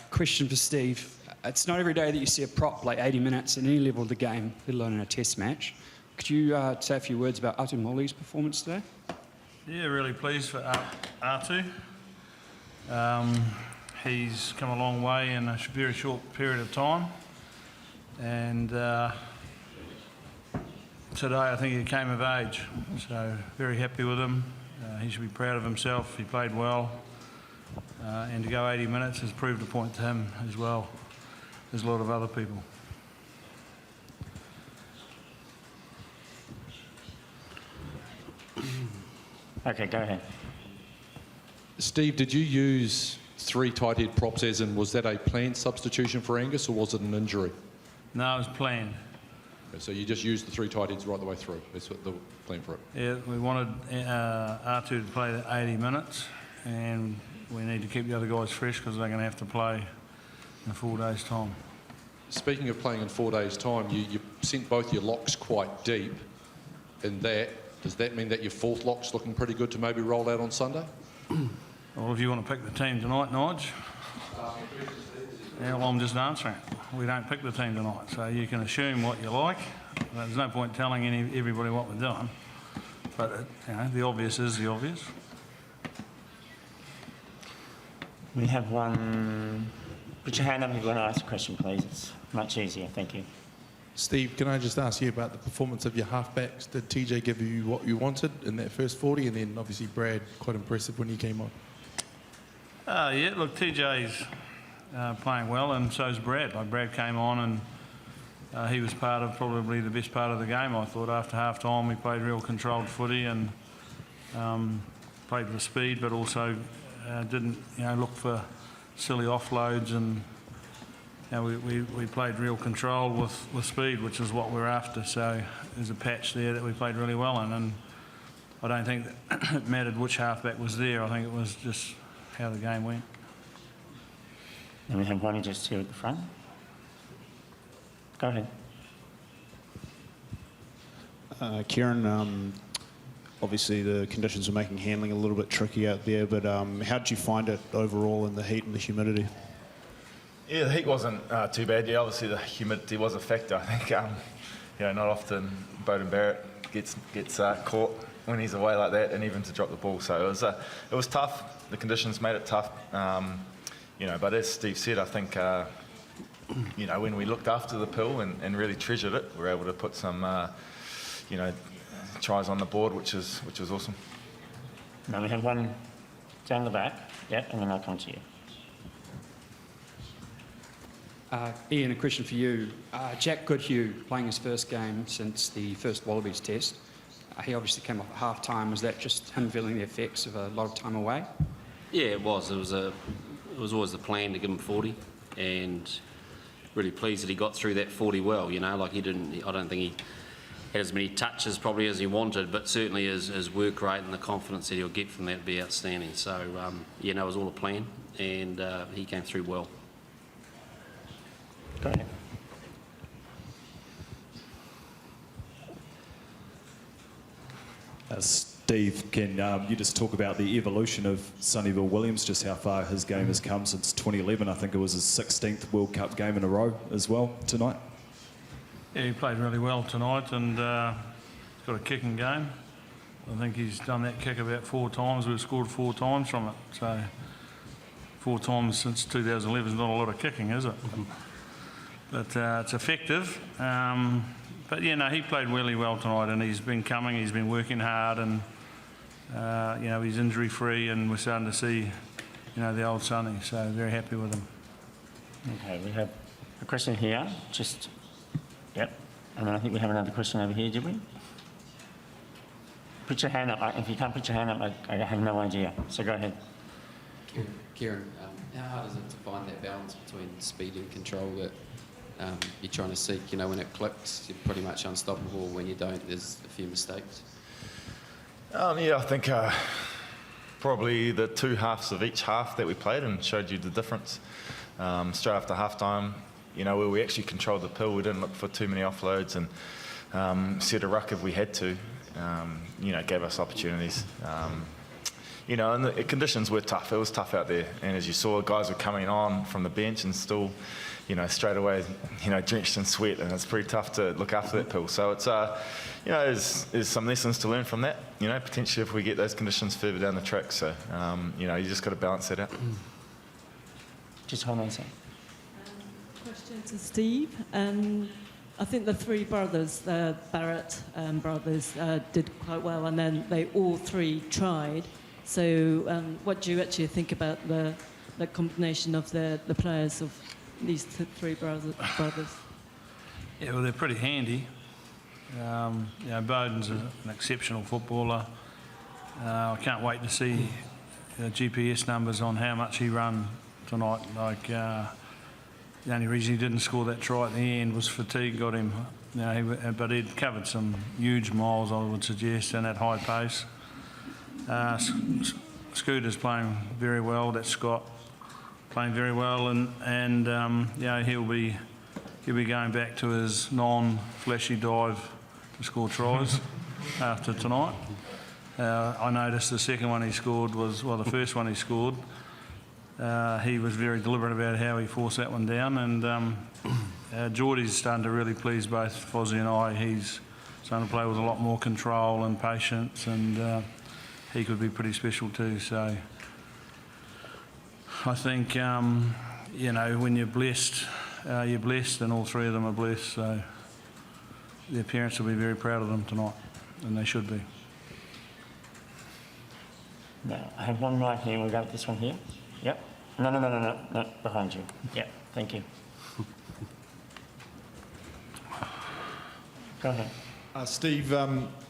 Question for Steve. It's not every day that you see a prop play 80 minutes at any level of the game, let alone in a test match. Could you say a few words about Atu Moli's performance today? Yeah, really pleased for Atu. He's come a long way in a very short period of time, and today I think he came of age, so very happy with him. He should be proud of himself. He played well, and to go 80 minutes has proved a point to him as well as a lot of other people. Okay, go ahead. Steve, did you use 3 tight head props as in, was that a planned substitution for Angus or was it an injury? No, it was planned. Okay, so you just used the 3 tight heads right the way through. That's what the plan for it. Yeah, we wanted R2 to play the 80 minutes, and we need to keep the other guys fresh because they're going to have to play in 4 days' time. Speaking of playing in 4 days' time, you sent both your locks quite deep in that. Does that mean that your fourth lock's looking pretty good to maybe roll out on Sunday? Well, if you want to pick the team tonight, Nige. Yeah, well, I'm just answering. We don't pick the team tonight, so you can assume what you like. There's no point telling everybody what we're doing. But, you know, the obvious is the obvious. We have one. Put your hand up if you want to ask a question, please. It's much easier. Thank you. Steve, can I just ask you about the performance of your halfbacks? Did TJ give you what you wanted in that first 40? And then obviously Brad, quite impressive when he came on. Yeah, look, TJ's playing well, and so's Brad. Like, Brad came on and he was part of probably the best part of the game, I thought. After half-time, we played real controlled footy and played with speed, but also didn't, look for silly offloads, and we played real control with speed, which is what we're after. So there's a patch there that we played really well in, and I don't think that it mattered which halfback was there. I think it was just how the game went. And we have one just here at the front. Go ahead. Kieran, obviously the conditions are making handling a little bit tricky out there, but how did you find it overall in the heat and the humidity? Yeah, the heat wasn't too bad. Yeah, obviously the humidity was a factor. I think not often Beauden Barrett gets caught when he's away like that, and even to drop the ball. So it was tough. The conditions made it tough. But as Steve said, I think when we looked after the pill and really treasured it, we were able to put some tries on the board, which is awesome. Now we have one down the back. Yep, and then I'll come to you. Ian, a question for you. Jack Goodhue playing his first game since the first Wallabies test. He obviously came off at half-time. Was that just him feeling the effects of a lot of time away? Yeah, it was. It was always the plan to give him 40, and really pleased that he got through that 40 well. I don't think he had as many touches probably as he wanted, but certainly his work rate and the confidence that he'll get from that would be outstanding. So, it was all a plan, and he came through well. Go ahead. Steve, can you just talk about the evolution of Sonny Bill-Williams, just how far his game has come since 2011? I think it was his 16th World Cup game in a row as well tonight. Yeah, he played really well tonight, and he's got a kicking game. I think he's done that kick about 4 times. We've scored 4 times from it. So 4 times since 2011 is not a lot of kicking, is it? But it's effective. But he played really well tonight, and he's been coming. He's been working hard, and he's injury-free, and we're starting to see, the old Sonny. So very happy with him. Okay, we have a question here. Yep. And then I think we have another question over here, did we? Put your hand up. If you can't put your hand up, I have no idea. So go ahead. Kieran, how hard is it to find that balance between speed and control that you're trying to seek? When it clicks, you're pretty much unstoppable. When you don't, there's a few mistakes. I think probably the 2 halves of each half that we played and showed you the difference. Straight after half-time, where we actually controlled the pill, we didn't look for too many offloads and set a ruck if we had to. Gave us opportunities. you know, and the conditions were tough. It was tough out there. And as you saw, guys were coming on from the bench and still, you know, straight away, you know, drenched in sweat, and it's pretty tough to look after that pool. So it's, you know, there's some lessons to learn from that, you know, potentially if we get those conditions further down the track. So, you know, you just got to balance that out. Just hold on a second. Question to Steve. I think the three brothers, the Barrett brothers, did quite well, and then they all three tried. So what do you actually think about the combination of the players of these three brothers? Yeah, well, they're pretty handy. You know, Bowden's an exceptional footballer. I can't wait to see the GPS numbers on how much he ran tonight. Like, the only reason he didn't score that try at the end was fatigue got him. You know, but he'd covered some huge miles, I would suggest, in that high pace. Scooter's playing very well. That's Scott playing very well, and you know, he'll be going back to his non-flashy dive to score tries after tonight. I noticed the second one he scored was, well, the first one he scored. He was very deliberate about how he forced that one down, and Geordie's starting to really please both Fozzie and I. He's starting to play with a lot more control and patience, and he could be pretty special too. So I think, you know, when you're blessed, and all three of them are blessed. So their parents will be very proud of them tonight, and they should be. Now, I have one right here. We'll go with this one here. Yep. No, behind you. Yep, thank you. Go ahead. Steve,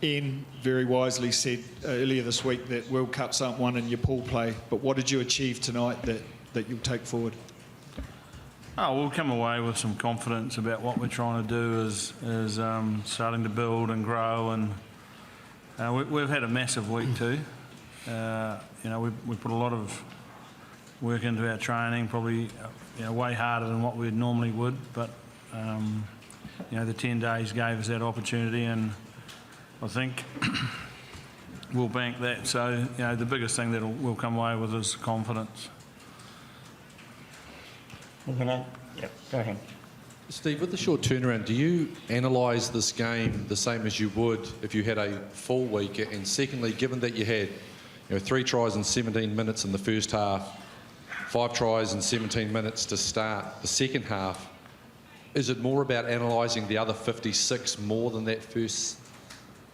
Ian very wisely said earlier this week that World Cups aren't won in your pool play, but what did you achieve tonight that you'll take forward? Oh, we'll come away with some confidence about what we're trying to do is starting to build and grow, and we've had a massive week too. You know, we put a lot of work into our training, probably, you know, way harder than what we normally would, but you know, the 10 days gave us that opportunity, and I think we'll bank that. So, you know, the biggest thing that we'll come away with is confidence. Yep, go ahead. Steve, with the short turnaround, do you analyse this game the same as you would if you had a full week? And secondly, given that you had, you know, 3 tries in 17 minutes in the first half, 5 tries in 17 minutes to start the second half, is it more about analysing the other 56 more than that first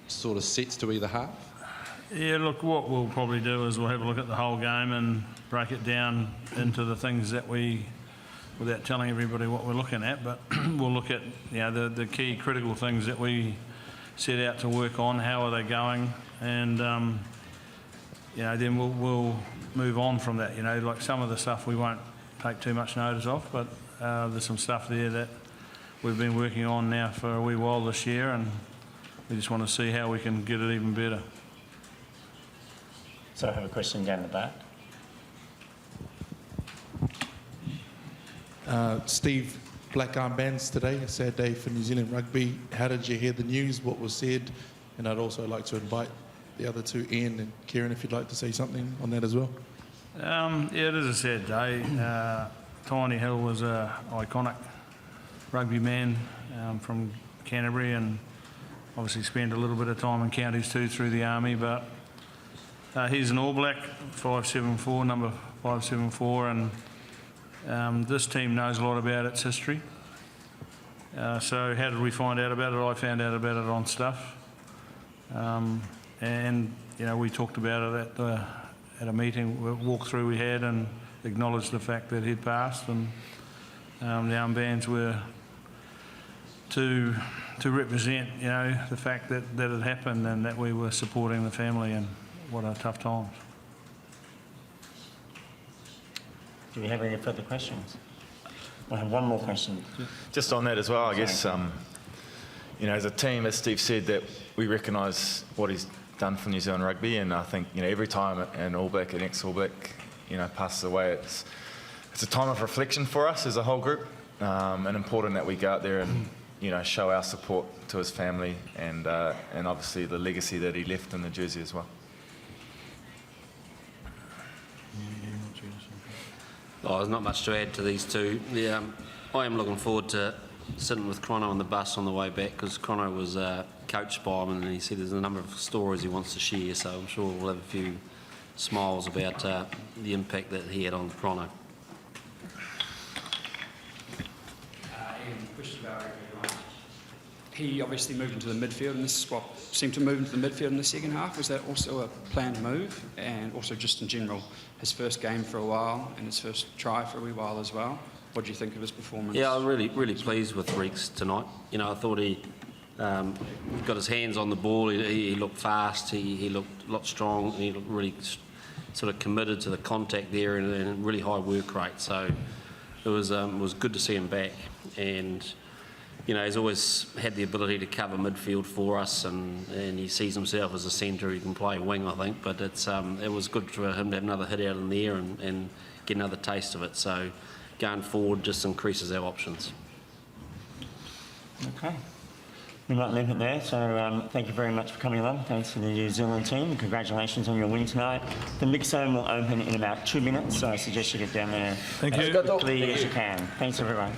sort of sets to either half? Yeah, look, what we'll probably do is we'll have a look at the whole game and break it down into the things that we, without telling everybody what we're looking at, but we'll look at, you know, the key critical things that we set out to work on, how are they going, and you know, then we'll move on from that. You know, like some of the stuff we won't take too much notice of, but there's some stuff there that we've been working on now for a wee while this year, and we just want to see how we can get it even better. So I have a question down the back. Steve, black armbands today, a sad day for New Zealand rugby. How did you hear the news? What was said? And I'd also like to invite the other two, Ian and Kieran, if you'd like to say something on that as well. Yeah, it is a sad day. Tiny Hill was an iconic rugby man from Canterbury, and obviously spent a little bit of time in counties too through the army, but he's an All Black, 574, number 574, and this team knows a lot about its history. So how did we find out about it? I found out about it on Stuff. And, you know, we talked about it at a meeting, a walkthrough we had, and acknowledged the fact that he'd passed, and the armbands were to represent, you know, the fact that it happened and that we were supporting the family, and what a tough times. Do we have any further questions? I have one more question. Just on that as well, I guess, you know, as a team, as Steve said, that we recognise what he's done for New Zealand rugby, and I think, you know, every time an All Black, an ex-All Black, you know, passes away, it's a time of reflection for us as a whole group, and important that we go out there and, you know, show our support to his family, and obviously the legacy that he left in the jersey as well. Oh, there's not much to add to these two. Yeah, I am looking forward to sitting with Chrono on the bus on the way back, because Chrono was coached by him, and he said there's a number of stories he wants to share, so I'm sure we'll have a few smiles about the impact that he had on Chrono. Ian, question about Rugby. He obviously moved into the midfield, and this is what seemed to move into the midfield in the second half. Was that also a planned move? And also just in general, his first game for a while and his first try for a wee while as well. What do you think of his performance? Yeah, I'm really pleased with Reeks tonight. You know, I thought he got his hands on the ball. He looked fast. He looked a lot strong. He looked really sort of committed to the contact there, and a really high work rate. So it was good to see him back. And you know, he's always had the ability to cover midfield for us, and he sees himself as a centre. He can play wing, I think. But it was good for him to have another hit out in the air and get another taste of it. So going forward just increases our options. Okay. We might leave it there. So thank you very much for coming along. Thanks to the New Zealand team. Congratulations on your win tonight. The mix zone will open in about 2 minutes, so I suggest you get down there as quickly as you can. Thanks, everyone.